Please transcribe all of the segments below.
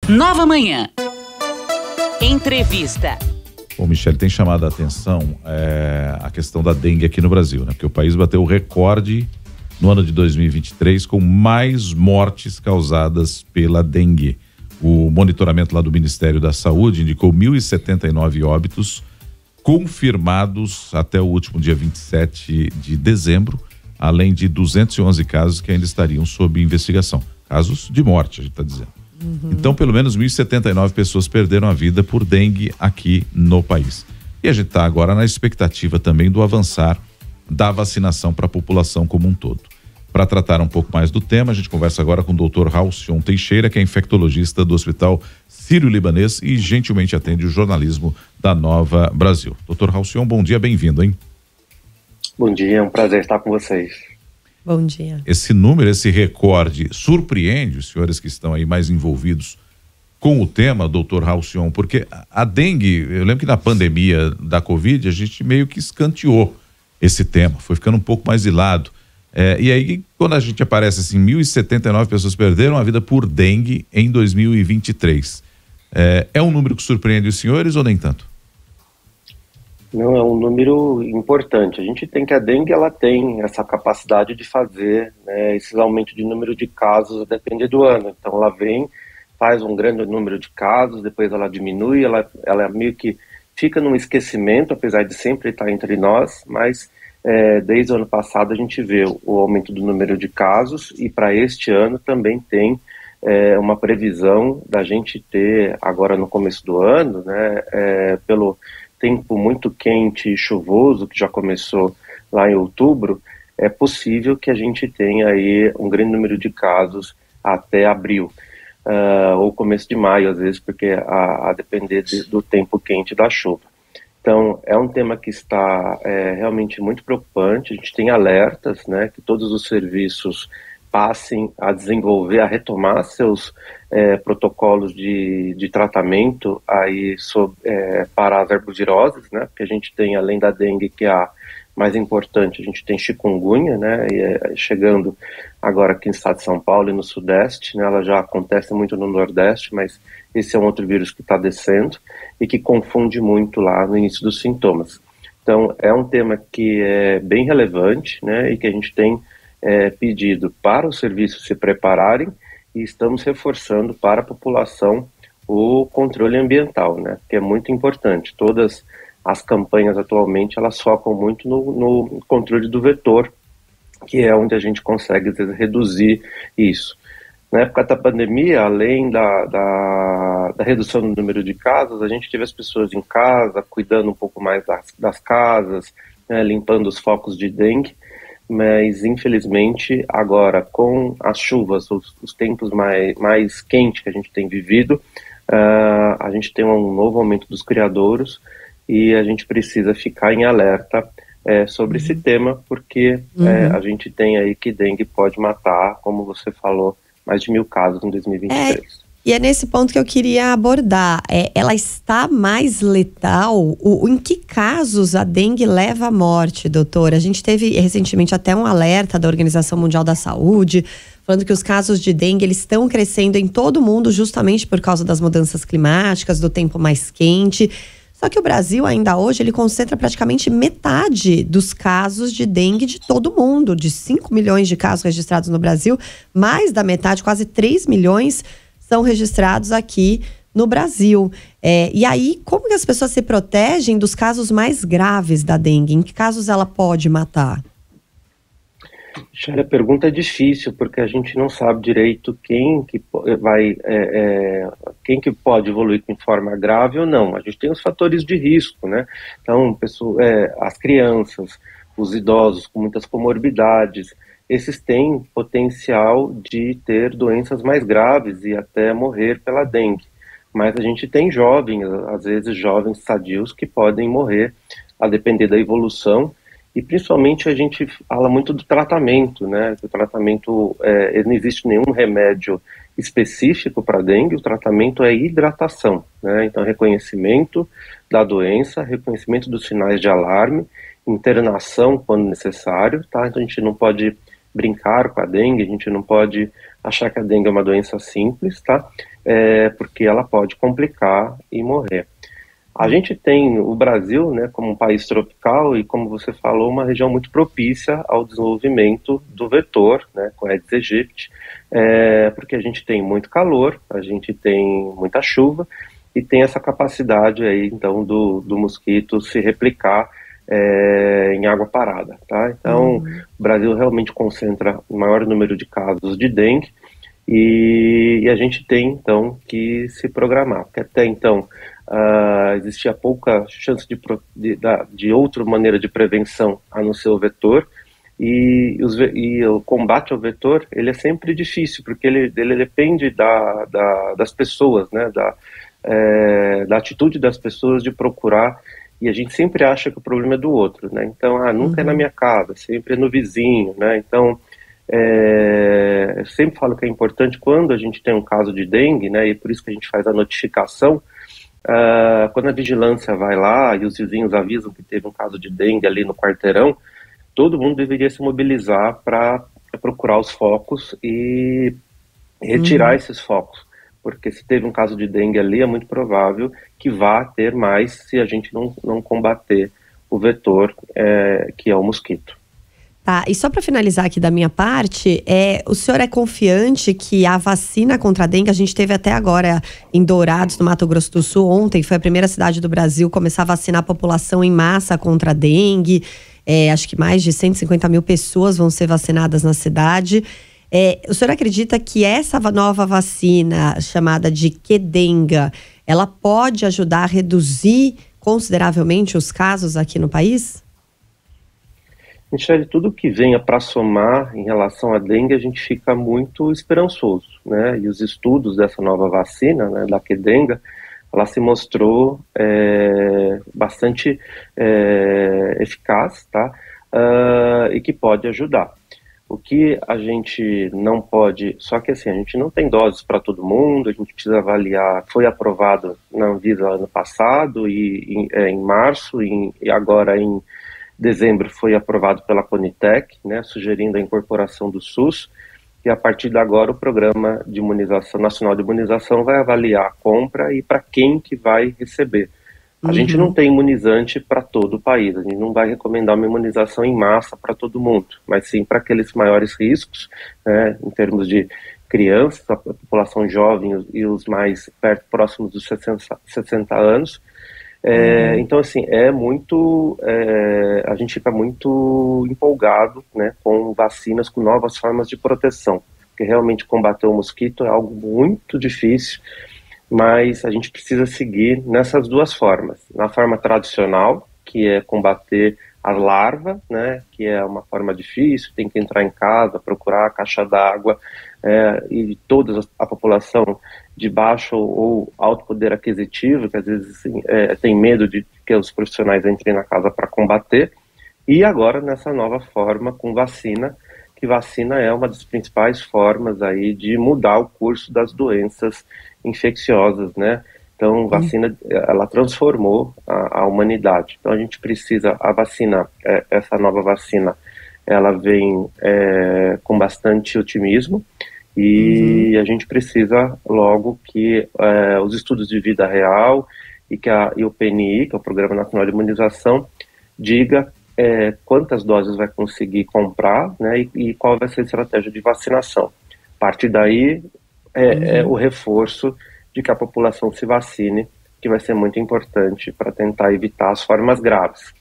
Nova Manhã. Entrevista. Bom, Michele, tem chamado a atenção a questão da dengue aqui no Brasil, né? Porque o país bateu o recorde no ano de 2023 com mais mortes causadas pela dengue. O monitoramento lá do Ministério da Saúde indicou 1.079 óbitos confirmados até o último dia 27 de dezembro, além de 211 casos que ainda estariam sob investigação. Casos de morte, a gente está dizendo. Então, pelo menos 1.079 pessoas perderam a vida por dengue aqui no país. E a gente está agora na expectativa também do avançar da vacinação para a população como um todo. Para tratar um pouco mais do tema, a gente conversa agora com o Dr. Halcyon Teixeira, que é infectologista do Hospital Sírio-Libanês e gentilmente atende o jornalismo da Nova Brasil. Dr. Halcyon, bom dia, bem-vindo, hein? Bom dia, é um prazer estar com vocês. Bom dia. Esse número, esse recorde, surpreende os senhores que estão aí mais envolvidos com o tema, doutor Halcyon, porque a dengue, eu lembro que na pandemia da Covid, a gente meio que escanteou esse tema, foi ficando um pouco mais de lado. E aí, quando a gente aparece assim, 1.079 pessoas perderam a vida por dengue em 2023. É um número que surpreende os senhores ou nem tanto? Não, é um número importante. A gente tem que a dengue, ela tem essa capacidade de fazer, né, esses aumentos de número de casos a depender do ano. Então ela vem, faz um grande número de casos, depois ela diminui, ela meio que fica num esquecimento, apesar de sempre estar entre nós, mas desde o ano passado a gente vê o aumento do número de casos e para este ano também tem uma previsão da gente ter agora no começo do ano, né, pelo tempo muito quente e chuvoso, que já começou lá em outubro, é possível que a gente tenha aí um grande número de casos até abril, ou começo de maio, às vezes, porque a depender do tempo quente da chuva. Então, é um tema que está realmente muito preocupante. A gente tem alertas, né, que todos os serviços passem a desenvolver, a retomar seus protocolos de tratamento aí para as arboviroses, né? Porque a gente tem, além da dengue, que é a mais importante, a gente tem chikungunya, né? E chegando agora aqui no estado de São Paulo e no Sudeste, né? Ela já acontece muito no Nordeste, mas esse é um outro vírus que está descendo e que confunde muito lá no início dos sintomas. Então, é um tema que é bem relevante, né? E que a gente tem pedido para os serviços se prepararem e estamos reforçando para a população o controle ambiental, né? Que é muito importante. Todas as campanhas atualmente, elas focam muito no controle do vetor, que é onde a gente consegue reduzir isso. Na época da pandemia, além da redução do número de casos, a gente teve as pessoas em casa, cuidando um pouco mais das casas, né, limpando os focos de dengue, mas infelizmente agora com as chuvas, os tempos mais quentes que a gente tem vivido, a gente tem um novo aumento dos criadouros e a gente precisa ficar em alerta sobre esse tema, porque a gente tem aí que dengue pode matar, como você falou, mais de 1.000 casos em 2023. E é nesse ponto que eu queria abordar. Ela está mais letal? Em que casos a dengue leva à morte, doutora? A gente teve recentemente até um alerta da Organização Mundial da Saúde, falando que os casos de dengue eles estão crescendo em todo o mundo justamente por causa das mudanças climáticas, do tempo mais quente. Só que o Brasil, ainda hoje, ele concentra praticamente metade dos casos de dengue de todo mundo. De 5 milhões de casos registrados no Brasil, mais da metade, quase 3 milhões, são registrados aqui no Brasil. E aí, como que as pessoas se protegem dos casos mais graves da dengue? Em que casos ela pode matar? A pergunta é difícil, porque a gente não sabe direito quem que pode evoluir com forma grave ou não. A gente tem os fatores de risco, né? Então, as crianças, os idosos com muitas comorbidades, esses têm potencial de ter doenças mais graves e até morrer pela dengue. Mas a gente tem jovens, às vezes jovens sadios, que podem morrer a depender da evolução. E principalmente a gente fala muito do tratamento, né? O tratamento, não existe nenhum remédio específico para dengue, o tratamento é hidratação, né? Então, reconhecimento da doença, reconhecimento dos sinais de alarme, internação quando necessário, tá? Então a gente não pode brincar com a dengue, a gente não pode achar que a dengue é uma doença simples, tá? porque ela pode complicar e morrer. A gente tem o Brasil, né, como um país tropical e, como você falou, uma região muito propícia ao desenvolvimento do vetor, né, com Aedes aegypti, porque a gente tem muito calor, a gente tem muita chuva e tem essa capacidade aí, então, do mosquito se replicar em água parada, tá? Então, o Brasil realmente concentra o maior número de casos de dengue e a gente tem, então, que se programar, porque até então existia pouca chance de outra maneira de prevenção a não ser o vetor, e o combate ao vetor, ele é sempre difícil, porque ele depende das pessoas, né, da atitude das pessoas de procurar, e a gente sempre acha que o problema é do outro, né, então, nunca é na minha casa, sempre é no vizinho, né, então, eu sempre falo que é importante quando a gente tem um caso de dengue, né, e por isso que a gente faz a notificação, quando a vigilância vai lá e os vizinhos avisam que teve um caso de dengue ali no quarteirão, todo mundo deveria se mobilizar para procurar os focos e retirar esses focos, porque se teve um caso de dengue ali, é muito provável que vá ter mais se a gente não combater o vetor, que é o mosquito. Tá, e só para finalizar aqui da minha parte, o senhor é confiante que a vacina contra a dengue, a gente teve até agora em Dourados, no Mato Grosso do Sul, ontem foi a primeira cidade do Brasil começar a vacinar a população em massa contra a dengue, acho que mais de 150 mil pessoas vão ser vacinadas na cidade. O senhor acredita que essa nova vacina, chamada de Qdenga, ela pode ajudar a reduzir consideravelmente os casos aqui no país? Michele, tudo que venha para somar em relação à dengue, a gente fica muito esperançoso, né? E os estudos dessa nova vacina, né, da Qdenga, ela se mostrou bastante eficaz, tá? E que pode ajudar. O que a gente não pode, só que assim, a gente não tem doses para todo mundo, a gente precisa avaliar, foi aprovado na Anvisa ano passado, e em março, e agora em dezembro foi aprovado pela Conitec, né, sugerindo a incorporação do SUS, e a partir de agora o Programa de Imunização, Nacional de Imunização vai avaliar a compra e para quem que vai receber. A gente não tem imunizante para todo o país, a gente não vai recomendar uma imunização em massa para todo mundo, mas sim para aqueles maiores riscos, né, em termos de crianças, a população jovem e os mais próximos dos 60 anos. Então, assim, a gente fica muito empolgado, né, com vacinas, com novas formas de proteção, porque realmente combater o mosquito é algo muito difícil, mas a gente precisa seguir nessas duas formas. Na forma tradicional, que é combater a larva, né, que é uma forma difícil, tem que entrar em casa, procurar a caixa d'água, e toda a população de baixo ou alto poder aquisitivo, que às vezes assim, tem medo de que os profissionais entrem na casa para combater, e agora nessa nova forma com vacina, que vacina é uma das principais formas aí de mudar o curso das doenças infecciosas, né? Então, vacina, ela transformou a humanidade. Então, a gente precisa, a vacina, essa nova vacina, ela vem com bastante otimismo, e a gente precisa logo que os estudos de vida real e o PNI, que é o Programa Nacional de Imunização, diga quantas doses vai conseguir comprar, né, e qual vai ser a estratégia de vacinação. A partir daí, o reforço de que a população se vacine, que vai ser muito importante para tentar evitar as formas graves.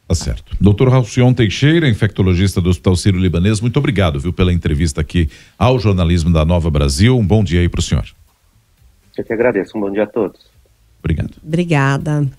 Tá certo. Dr. Halcyon Teixeira, infectologista do Hospital Sírio-Libanês, muito obrigado, viu, pela entrevista aqui ao jornalismo da Nova Brasil. Um bom dia aí para o senhor. Eu que agradeço. Um bom dia a todos. Obrigado. Obrigada.